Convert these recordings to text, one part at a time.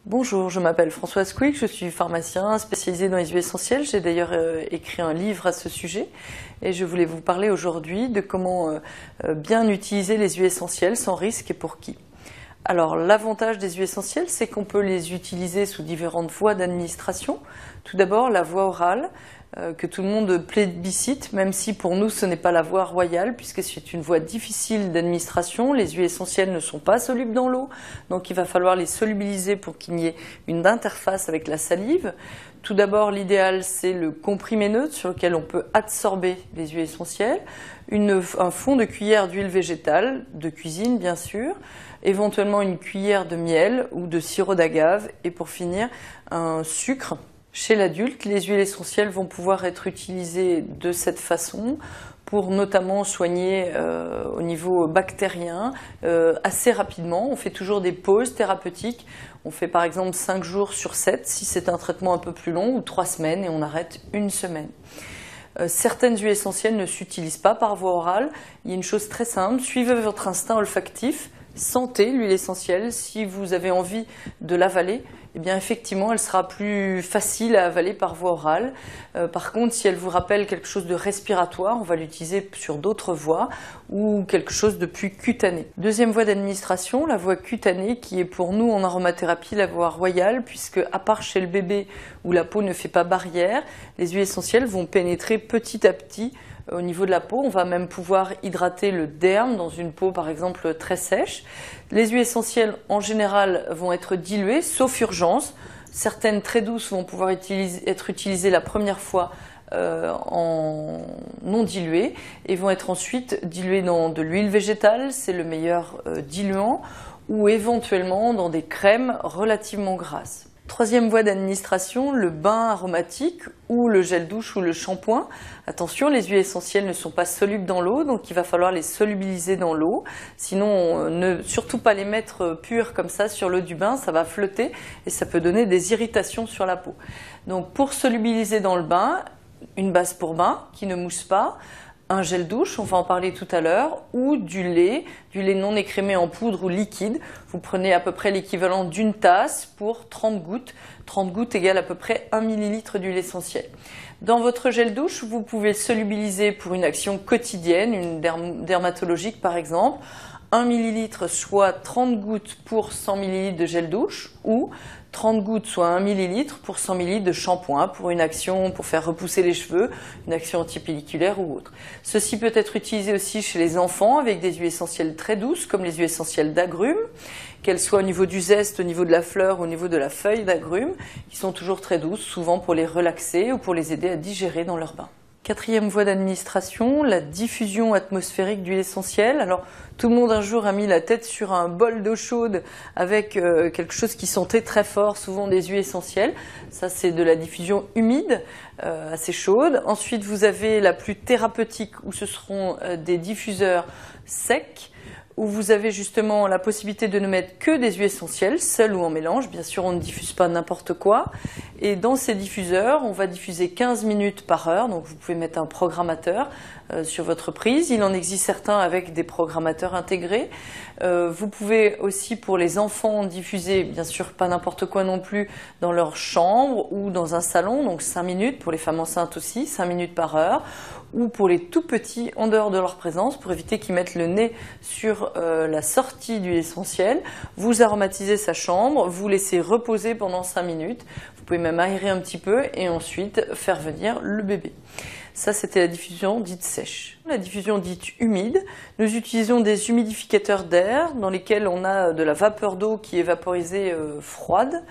Bonjour, je m'appelle Françoise Quick, je suis pharmacien spécialisé dans les huiles essentielles. J'ai d'ailleurs écrit un livre à ce sujet et je voulais vous parler aujourd'hui de comment bien utiliser les huiles essentielles sans risque et pour qui. Alors l'avantage des huiles essentielles, c'est qu'on peut les utiliser sous différentes voies d'administration. Tout d'abord la voie orale, que tout le monde plébiscite, même si pour nous ce n'est pas la voie royale, puisque c'est une voie difficile d'administration. Les huiles essentielles ne sont pas solubles dans l'eau, donc il va falloir les solubiliser pour qu'il y ait une interface avec la salive. Tout d'abord, l'idéal, c'est le comprimé neutre sur lequel on peut absorber les huiles essentielles, un fond de cuillère d'huile végétale, de cuisine bien sûr, éventuellement une cuillère de miel ou de sirop d'agave, et pour finir, un sucre. Chez l'adulte, les huiles essentielles vont pouvoir être utilisées de cette façon pour notamment soigner au niveau bactérien assez rapidement. On fait toujours des pauses thérapeutiques. On fait par exemple 5 jours sur 7 si c'est un traitement un peu plus long, ou 3 semaines et on arrête une semaine. Certaines huiles essentielles ne s'utilisent pas par voie orale. Il y a une chose très simple, suivez votre instinct olfactif. Sentez l'huile essentielle. Si vous avez envie de l'avaler, eh bien effectivement, elle sera plus facile à avaler par voie orale. Par contre, si elle vous rappelle quelque chose de respiratoire, on va l'utiliser sur d'autres voies ou quelque chose de plus cutané. Deuxième voie d'administration, la voie cutanée, qui est pour nous en aromathérapie la voie royale, puisque à part chez le bébé où la peau ne fait pas barrière, les huiles essentielles vont pénétrer petit à petit au niveau de la peau. On va même pouvoir hydrater le derme dans une peau par exemple très sèche. Les huiles essentielles en général vont être diluées, sauf urgence. Certaines très douces vont pouvoir être utilisées la première fois en non diluées et vont être ensuite diluées dans de l'huile végétale, c'est le meilleur diluant, ou éventuellement dans des crèmes relativement grasses. Troisième voie d'administration, le bain aromatique ou le gel douche ou le shampoing. Attention, les huiles essentielles ne sont pas solubles dans l'eau, donc il va falloir les solubiliser dans l'eau. Sinon, ne surtout pas les mettre pures comme ça sur l'eau du bain, ça va flotter et ça peut donner des irritations sur la peau. Donc pour solubiliser dans le bain, une base pour bain qui ne mousse pas, un gel douche, on va en parler tout à l'heure, ou du lait non écrémé en poudre ou liquide. Vous prenez à peu près l'équivalent d'une tasse pour 30 gouttes. 30 gouttes égale à peu près 1 millilitre d'huile essentielle. Dans votre gel douche, vous pouvez solubiliser pour une action quotidienne, une dermatologique par exemple, 1 millilitre soit 30 gouttes pour 100 millilitres de gel douche, ou 30 gouttes soit 1 millilitre pour 100 millilitres de shampoing pour une action pour faire repousser les cheveux, une action antipelliculaire ou autre. Ceci peut être utilisé aussi chez les enfants avec des huiles essentielles très douces comme les huiles essentielles d'agrumes, qu'elles soient au niveau du zeste, au niveau de la fleur, au niveau de la feuille d'agrumes, qui sont toujours très douces, souvent pour les relaxer ou pour les aider à digérer dans leur bain. Quatrième voie d'administration, la diffusion atmosphérique d'huile essentielle. Alors, tout le monde un jour a mis la tête sur un bol d'eau chaude avec quelque chose qui sentait très fort, souvent des huiles essentielles. Ça, c'est de la diffusion humide, assez chaude. Ensuite, vous avez la plus thérapeutique, où ce seront des diffuseurs secs, où vous avez justement la possibilité de ne mettre que des huiles essentielles, seules ou en mélange. Bien sûr, on ne diffuse pas n'importe quoi. Et dans ces diffuseurs, on va diffuser 15 minutes par heure. Donc, vous pouvez mettre un programmateur sur votre prise. Il en existe certains avec des programmateurs intégrés. Vous pouvez aussi, pour les enfants, diffuser, bien sûr, pas n'importe quoi non plus, dans leur chambre ou dans un salon. Donc, 5 minutes. Pour les femmes enceintes aussi, 5 minutes par heure. Ou pour les tout petits, en dehors de leur présence, pour éviter qu'ils mettent le nez sur la sortie d'huile essentielle. Vous aromatisez sa chambre, vous laissez reposer pendant 5 minutes. Vous pouvez même aérer un petit peu et ensuite faire venir le bébé. Ça, c'était la diffusion dite sèche. La diffusion dite humide, nous utilisons des humidificateurs d'air dans lesquels on a de la vapeur d'eau qui est vaporisée froide,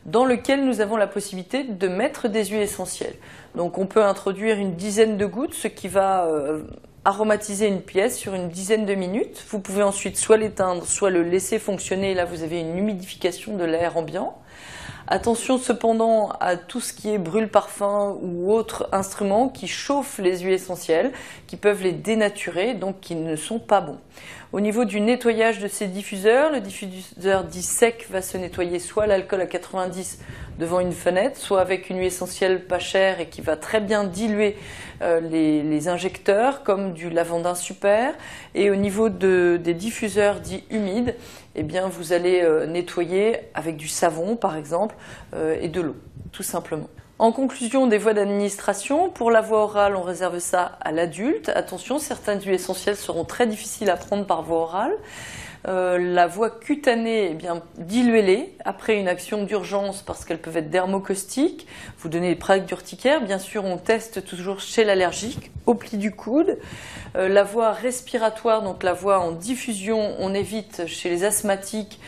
dans lequel nous avons la possibilité de mettre des huiles essentielles. Donc on peut introduire une dizaine de gouttes, ce qui va aromatiser une pièce sur une dizaine de minutes. Vous pouvez ensuite soit l'éteindre, soit le laisser fonctionner. Là, vous avez une humidification de l'air ambiant. Attention cependant à tout ce qui est brûle-parfum ou autres instruments qui chauffent les huiles essentielles, qui peuvent les dénaturer, donc qui ne sont pas bons. Au niveau du nettoyage de ces diffuseurs, le diffuseur dit sec va se nettoyer soit à l'alcool à 90 devant une fenêtre, soit avec une huile essentielle pas chère et qui va très bien diluer les injecteurs, comme du lavandin super. Et au niveau des diffuseurs dits humides, eh bien, vous allez nettoyer avec du savon par exemple et de l'eau, tout simplement. En conclusion des voies d'administration, pour la voie orale, on réserve ça à l'adulte. Attention, certaines huiles essentielles seront très difficiles à prendre par voie orale. La voie cutanée, eh bien, diluez-les après une action d'urgence parce qu'elles peuvent être dermocaustiques. Vous donnez des plaques d'urticaire. Bien sûr, on teste toujours chez l'allergique, au pli du coude. La voie respiratoire, donc la voie en diffusion, on évite chez les asthmatiques,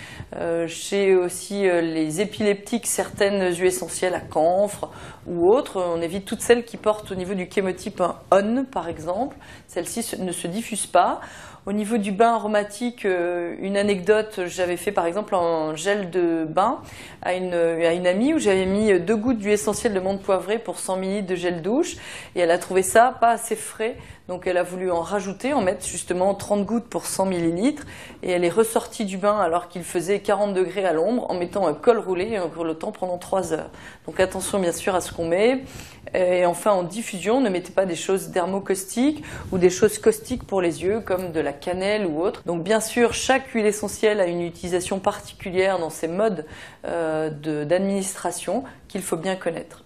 chez aussi les épileptiques, certaines huiles essentielles à camphre ou autres. On évite toutes celles qui portent au niveau du chémotype un ON, par exemple. Celles-ci ne se diffusent pas. Au niveau du bain aromatique, une anecdote, j'avais fait par exemple un gel de bain à une amie où j'avais mis 2 gouttes d'huile essentielle de menthe poivrée pour 100 ml de gel douche et elle a trouvé ça pas assez frais, donc elle a voulu en rajouter, en mettre justement 30 gouttes pour 100 ml et elle est ressortie du bain alors qu'il faisait 40 degrés à l'ombre en mettant un col roulé et en grelottant pendant 3 heures. Donc attention bien sûr à ce qu'on met. Et enfin en diffusion, ne mettez pas des choses dermocaustiques ou des choses caustiques pour les yeux comme de la cannelle ou autre. Donc bien sûr, chaque huile essentielle a une utilisation particulière dans ses modes d'administration qu'il faut bien connaître.